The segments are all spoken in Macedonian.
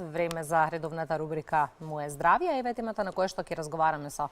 Време за редовната рубрика Моje здравје, еве темата на која што ќе разговараме со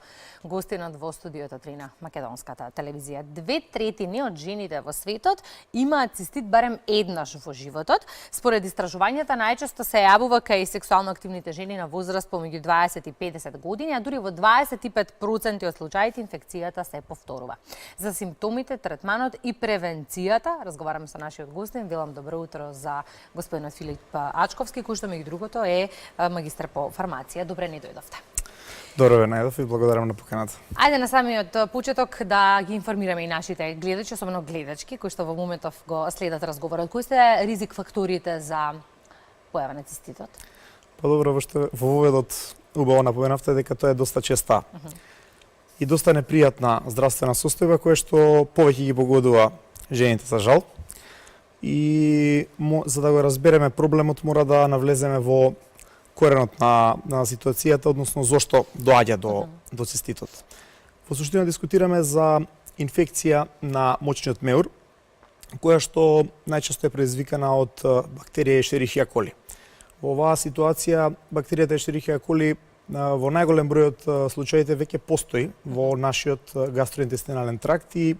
гостинот во студиото 3 на македонската телевизија. 2/3 од жените во светот имаат цистит барем еднаш во животот. Според истражувањата најчесто се јавува кај сексуално активните жени на возраст помеѓу 20 и 50 години, а дури во 25% од случаите инфекцијата се повторува. За симптомите, третманот и превенцијата разговараме со нашиот гостин. Велам добро утро за господинот Филип Ачковски, кој што меѓу другото е магистар по фармација. Добре ни дојдовте. Добро ве најдов и благодарам на поканата. Ајде на самиот почеток да ги информираме и нашите гледачи, особено гледачки, кои што во моментов го следат разговорот. Кои се ризик факторите за појава на циститот? Па добро, во воведот убаво напоменавте дека тоа е доста честа и доста непријатна здравствена состојба која што повеќе ги погодува жените за жал. И за да го разбереме проблемот мора да навлеземе во коренот на ситуацијата, односно зошто доаѓа до циститот. Во суштина дискутираме за инфекција на мочниот меур, која што најчесто е предизвикана од бактерија Ешерихија коли. Во оваа ситуација бактеријата Ешерихија коли во најголем број од случаите веќе постои во нашиот гастроинтестинален тракт и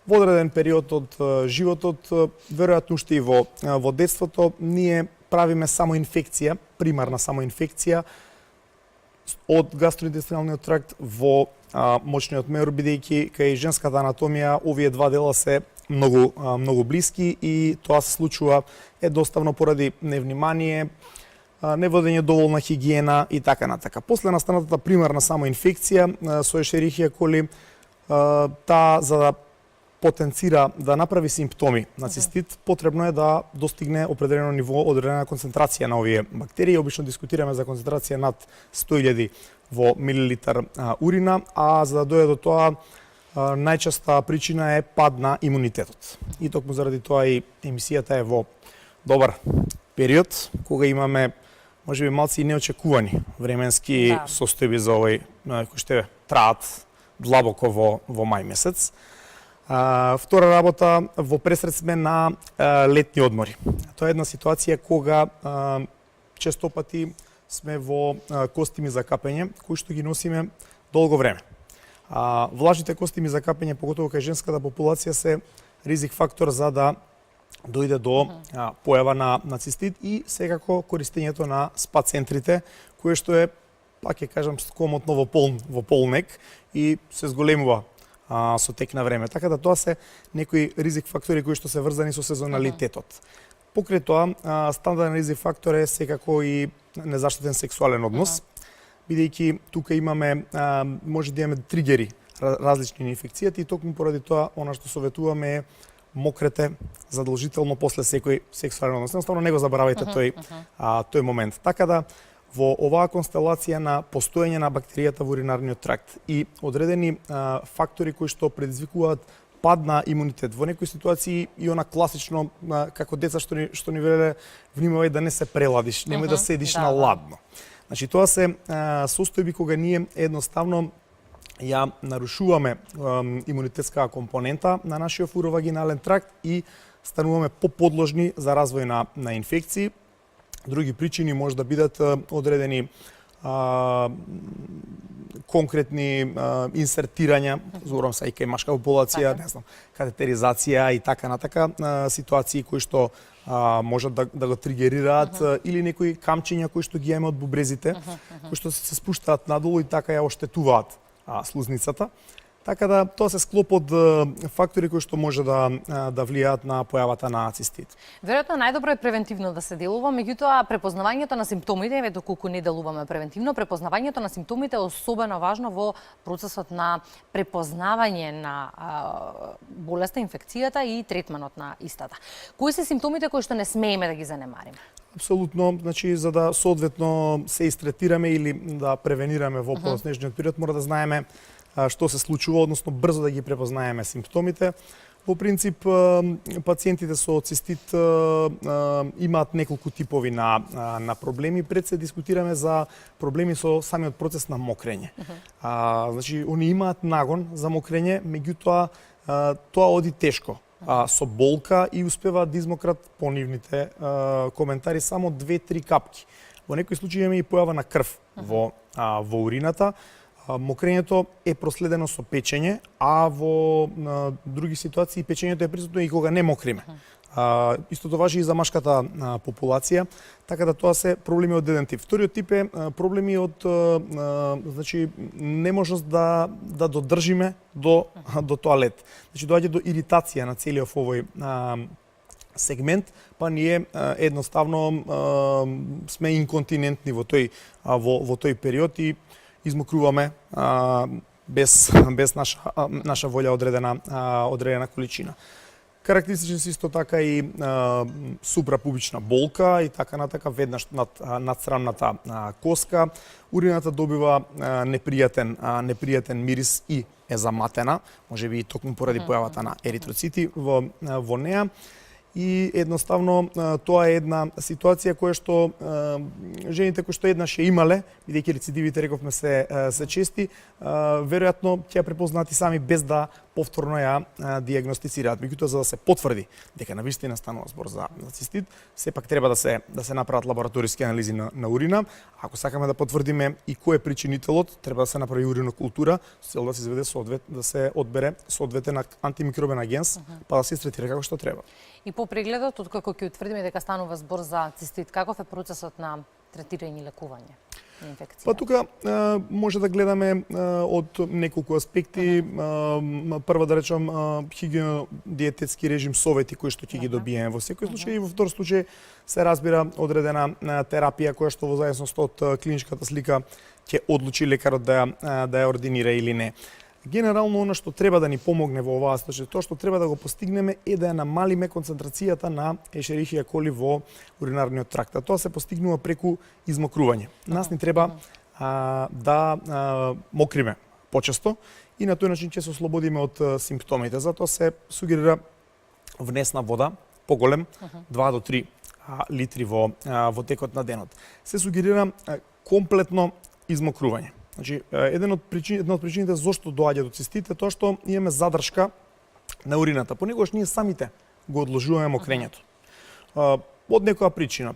во одреден период од животот, веројатно уште и во детството, ние правиме само инфекција, примарна само инфекција од гастроинтестиналниот тракт во мочниот меур, бидејќи кај женската анатомија овие два дела се многу блиски и тоа се случува едноставно поради невнимание, неводење доволна хигиена и така натака. После настанатата примарна само инфекција со Ешерихија коли, таа за да потенцира да направи симптоми на цистит, потребно е да достигне определено ниво, одредена концентрација на овие бактерии. Обично дискутираме за концентрација над 100.000 во милилитар урина, а за да дојде до тоа, најчеста причина е пад на имунитетот. И токму заради тоа и емисијата е во добар период, кога имаме можеби малци и неочекувани временски состојби за овој кои што траат длабоко во мај месец. Втора работа, во пресред сме на летни одмори. Тоа е една ситуација кога често пати сме во костими за капење, кои што ги носиме долго време. Влажните костими за капење, поготово кај женската популација, се ризик фактор за да дојде до појава на цистит и секако користењето на спа центрите, кое што е, пак ќе кажам, скомотно во полнек и се зголемува со тек на време. Така да тоа се некои ризик фактори кои што се врзани со сезоналитетот. Покрај тоа, стандарден ризик фактор е секако и незаштитен сексуален однос, бидејќи тука имаме, може да имаме тригери различни на инфекцијата и токму поради тоа, она што советуваме е мокрете задолжително после секој сексуален однос. Едноставно не го заборавајте тој момент. Така да, во оваа констелација на постоење на бактеријата во уринарниот тракт и одредени фактори кои што предизвикуваат пад на имунитет. Во некои ситуации и она класично, како деца што ни велеле, внимавај да не се преладиш, немој да седиш на ладно. Значи, тоа се состојби кога ние едноставно ја нарушуваме имунитетска компонента на нашиот уровагинален тракт и стануваме поподложни за развој на инфекции. Други причини може да бидат одредени конкретни инсертирања, зборувам се и кај машка популација, не знам, катетеризација и така натака, ситуации кои што можат да го тригерираат или некои камчиња кои што ги имаме од бубрезите, кои што се спуштаат надолу и така ја оштетуваат слузницата. Така да, тоа се склоп од фактори кои што може да влијаат на појавата на цистит. Веројатно најдобро е превентивно да се делува, меѓутоа препознавањето на симптомите, еве доколку не делуваме превентивно, препознавањето на симптомите е особено важно во процесот на препознавање на болеста, инфекцијата и третманот на истата. Кои се симптомите кои што не смееме да ги занемариме? Апсолутно, значи за да соодветно се истретираме или да превенираме во поснежниот период, мора да знаеме што се случува, односно брзо да ги препознаеме симптомите. Во принцип, пациентите со цистит имаат неколку типови на проблеми. Пред се дискутираме за проблеми со самиот процес на мокрење. Значи, они имаат нагон за мокрење, меѓутоа тоа оди тешко. Со болка и успеваат да измократ по нивните коментари само 2-3 капки. Во некои случаи имаме и појава на крв во урината. Мокрењето е проследено со печење, а во други ситуации печењето е присутно и кога не мокриме. Истото важи и за машката популација, така да тоа се проблеми од еден тип. Вториот тип е проблеми од значи неможност да додржиме до тоалет. Значи доаѓа до иритација на целиот овој сегмент, па ние едноставно сме инконтинентни во тој период и измокруваме без наша волја одредена количина. Карактеристични се исто така и супрапубична болка и така натака веднаш над срамната коска. Урината добива непријатен мирис и е заматена, можеби и токму поради појавата на еритроцити во неа. И едноставно тоа е една ситуација која што жените кои што еднаш ја имале, бидејќи рецидивите рековме се чести, веројатно ќе ја препознати сами без да повторно ја дијагностицираат. Меѓутоа за да се потврди дека навистина станува збор за цистит, сепак треба да се направат лабораториски анализи на урина. Ако сакаме да потврдиме и кој е причинителот, треба да се направи уринокултура, со цел да се изведе да се одбере соодветен антимикробен агенс, па да се третира како што треба. И по прегледот, откако ќе утврдиме дека станува збор за цистит, каков е процесот на третирање и лекување на инфекција? Па тука може да гледаме од неколку аспекти. Прво да речам хигиено-диететски режим, совети кои што ќе ги добиеме во секој случај и во втор случај се разбира одредена терапија која што во зависност од клиничката слика ќе одлучи лекарот да ја ординира или не. Генерално, оно што треба да ни помогне во оваа случај, тоа што треба да го постигнеме е да ја намалиме концентрацијата на Ешерихија коли во уринарниот тракт. Тоа се постигнува преку измокрување. Нас ни треба да мокриме почесто и на тој начин ќе се ослободиме од симптомите. Затоа се сугерира внес на вода поголем, 2 до 3 литри во текот на денот. Се сугерира комплетно измокрување. Значи, една од причините зошто доаѓа до цистит е тоа што имаме задршка на урината. Понекогаш ние самите го одложуваме мокрењето. Од некоја причина.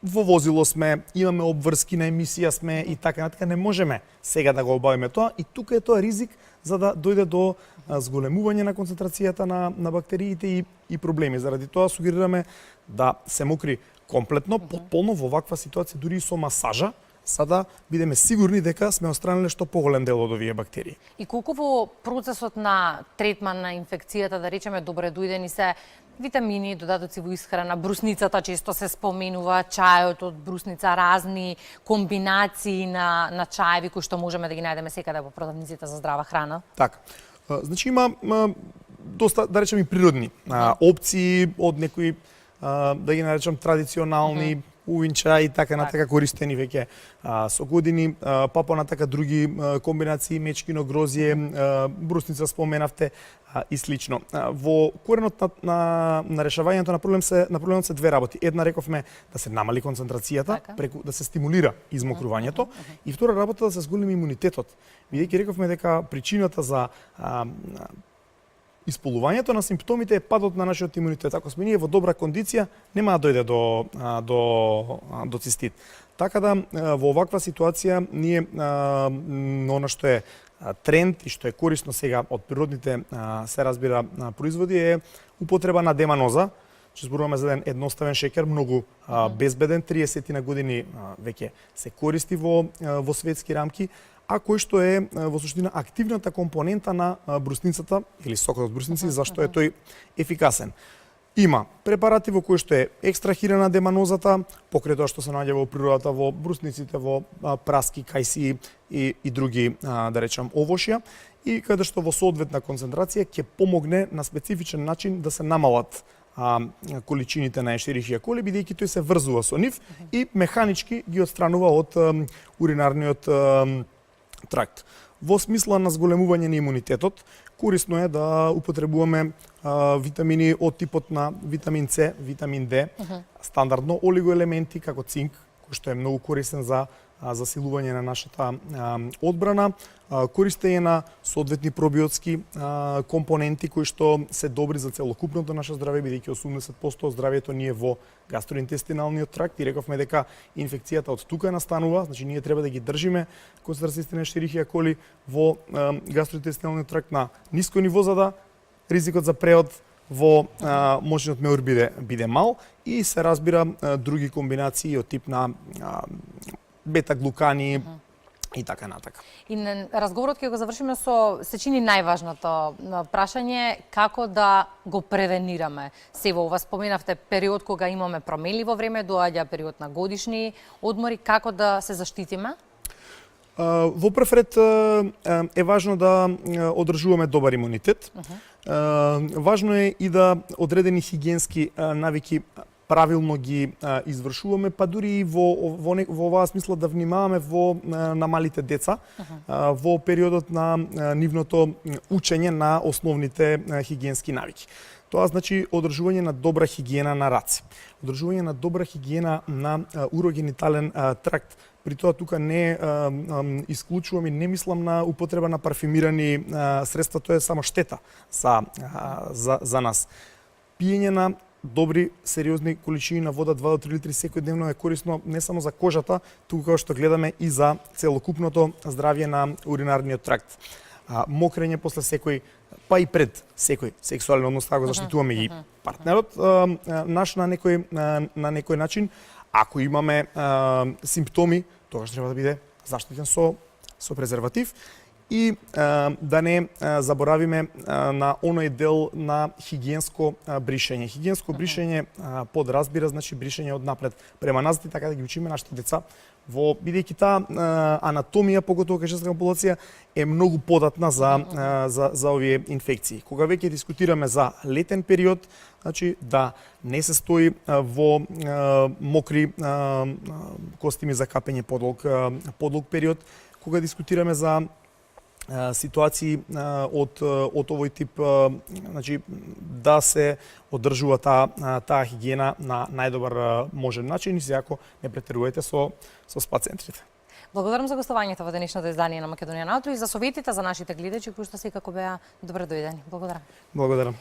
Во возило сме, имаме обврски на емисија сме и така натака, не можеме сега да го обавиме тоа и тука е тоа ризик за да дојде до зголемување на концентрацијата на бактериите и проблеми. Заради тоа сугерираме да се мокри комплетно, потполно во ваква ситуација, дури и со масажа, за да бидеме сигурни дека сме отстраниле што поголем дел од овие бактерии. И колку во процесот на третман на инфекцијата, да речеме, добре дојдени се витамини, додатоци во исхрана, брусницата често се споменува, чајот од брусница, разни комбинации на чаеви кои што можеме да ги најдеме секаде во продавниците за здрава храна? Така. Значи има доста, да речем, и природни опции од некои, да ги наречам, традиционални увинча и така натака користени веќе со години, па понатака други комбинации, мечкино грозје, брусница споменавте и слично. Во коренот на решавањето на проблемот се две работи. Една рековме да се намали концентрацијата, преку да се стимулира измокрувањето, и втора работа да се зголеми имунитетот. Бидејќи рековме дека причината за исполувањето на симптомите е падот на нашиот имунитет. Ако сме ние во добра кондиција, нема да дојде до цистит. Така да во оваква ситуација ние она што е тренд и што е корисно сега од природните се разбира производи е употреба на деманоза. Че зборуваме за еден едноставен шеќер, многу безбеден, 30 на години веќе се користи во светски рамки, а кој што е во суштина активната компонента на брусницата или сокот од брусници, зашто е тој ефикасен. Има препарати во кои што е екстрахирана деманозата, покрај тоа што се наоѓа во природата, во брусниците, во праски, кајси и други, да речам, овошја, и каде што во соодветна концентрација ќе помогне на специфичен начин да се намалат количините на Ешерихија коли, бидејќи тој се врзува со нив и механички ги отстранува од уринарниот тракт. Во смисла на зголемување на имунитетот, корисно е да употребуваме витамини од типот на витамин С, витамин Д, стандардно олигоелементи како цинк, кој што е многу корисен за засилување на нашата одбрана, користење на соодветни пробиотски компоненти кои што се добри за целокупното наше здравје, бидејќи 80% од здравјето ни е во гастроинтестиналниот тракт и рековме дека инфекцијата од тука настанува, значи ние треба да ги држиме концентрациите на Ешерихија коли во гастроинтестиналниот тракт на ниско ниво за да ризикот за преод во мочниот меур биде мал и се разбира други комбинации од тип на бета-глукани и така натака. И разговорот ќе го завршиме со се чини најважното прашање како да го превенираме. Сево, ова споменавте период кога имаме промени во време, доаѓа период на годишни одмори, како да се заштитиме? Во прв ред е важно да одржуваме добар имунитет. Важно е и да одредени хигиенски навики правилно ги извршуваме, па дури и во оваа смисла да внимаваме на малите деца во периодот на нивното учење на основните хигиенски навики. Тоа значи одржување на добра хигиена на раце, одржување на добра хигиена на урогенитален тракт. При тоа тука не исклучувам и не мислам на употреба на парфюмирани средства, тоа е само штета за нас. Пиење на добри, сериозни количини на вода, 2 до 3 литри секојдневно е корисно не само за кожата, туку како што гледаме и за целокупното здравје на уринарниот тракт. Мокрење после секој, па и пред секој сексуален однос, така го заштитуваме и партнерот наш на некој начин. Ако имаме симптоми, тогаш треба да биде заштитен со презерватив и да не заборавиме на оној дел на хигиенско бришење. Хигиенско бришење подразбира значи бришење од напред према назад и така да ги учиме нашите деца бидејќи таа анатомија, поготово кај женската популација, е многу податна за овие инфекции. Кога веќе дискутираме за летен период, значи да не се стои во мокри костими за капење подлог период, кога дискутираме за ситуации од овој тип, значи да се одржува таа хигиена на најдобар можен начин и секако не претерувајте со спа-центрите. Благодарам за гостувањето во денешното издание на Македонија на утро и за советите за нашите гледачи кои што секако беа добре дојдени. Благодарам. Благодарам.